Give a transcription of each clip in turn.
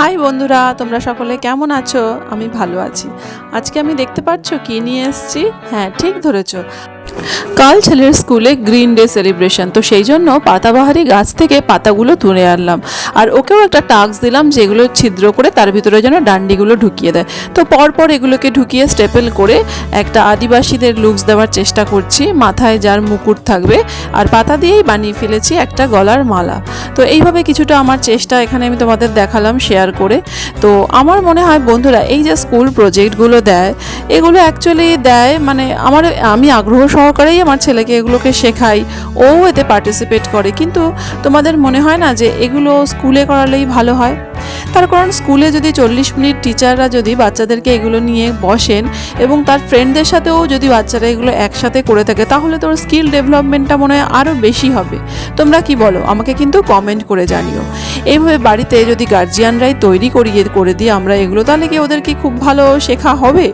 High বন্ধুরা, তোমরা সকলে কেমন আছো? আমি ভালো আছি। আজকে আমি দেখতে পাচ্ছ কি নিয়ে এসেছি। হ্যাঁ, ঠিক ধরেছো, কাল ছেলের স্কুলে গ্রিন ডে সেলিব্রেশন, তো সেই জন্য পাতাবাহারি গাছ থেকে পাতাগুলো তুলে আনলাম আর ওকেও একটা টাস্ক দিলাম যেগুলো ছিদ্র করে তার ভিতরে যেন ডান্ডিগুলো ঢুকিয়ে দেয়। তো পরপর এগুলোকে ঢুকিয়ে স্টেপেল করে একটা আদিবাসীদের লুকস দেওয়ার চেষ্টা করছি, মাথায় যার মুকুট থাকবে, আর পাতা দিয়েই বানিয়ে ফেলেছি একটা গলার মালা। তো এইভাবে কিছুটা আমার চেষ্টা এখানে আমি তোমাদের দেখালাম শেয়ার করে। তো আমার মনে হয় বন্ধুরা, এই যে স্কুল প্রজেক্টগুলো দেয়, এগুলো অ্যাকচুয়ালি দেয় মানে আমি আগ্রহ সহকারেই আমার ছেলেকে এগুলোকে শেখাই, ও এতে পার্টিসিপেট করে, কিন্তু তোমাদের মনে হয় না যে এগুলো স্কুলে করালেই ভালো হয়? তার কারণ স্কুলে যদি 40 মিনিট টিচাররা যদি বাচ্চাদেরকে এগুলো নিয়ে বসেন এবং তার ফ্রেন্ডদের সাথেও যদি বাচ্চারা এগুলো একসাথে করে থাকে, তাহলে তোর স্কিল ডেভেলপমেন্টটা মনে হয় আরও বেশি হবে। তোমরা কি বলো? আমাকে কিন্তু কমেন্ট করে জানিও। এইভাবে বাড়িতে যদি গার্জিয়ানরাই তৈরি করে দিই আমরা এগুলো, তাহলে কি ওদের কি খুব ভালো শেখা হবে?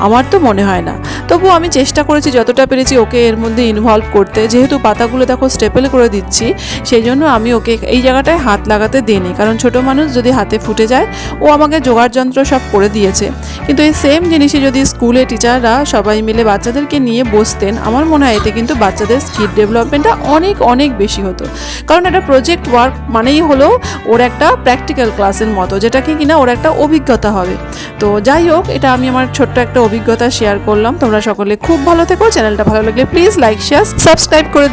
আমার তো মনে হয় না। তবুও আমি চেষ্টা করেছি যতটা পেরেছি ওকে এর মধ্যে ইনভলভ করতে। যেহেতু পাতাগুলো দেখো স্টেপেল করে দিচ্ছি, সেই জন্য আমি ওকে এই জায়গাটায় হাত লাগাতে দিইনি, কারণ ছোটো মানুষ যদি হাতে ফুটে যায়, ও আমাকে জোগাড় যন্ত্র সব করে দিয়েছে। কিন্তু এই সেম জিনিসই যদি স্কুলে টিচাররা সবাই মিলে বাচ্চাদেরকে নিয়ে বসতেন, আমার মনে হয় এতে কিন্তু বাচ্চাদের স্কিল ডেভেলপমেন্টটা অনেক অনেক বেশি হতো। কারণ এটা প্রজেক্ট ওয়ার্ক মানেই হলো ওর একটা প্র্যাকটিক্যাল ক্লাসের মতো, যেটাকে কিনা ওর একটা অভিজ্ঞতা হবে। তো যাই হোক, এটা আমি আমার ছোট্ট একটা অভিজ্ঞতা শেয়ার করলাম। তোমরা সকলে খুব ভালো থেকো। চ্যানেলটা ভালো লাগলে প্লিজ লাইক, শেয়ার, সাবস্ক্রাইব করে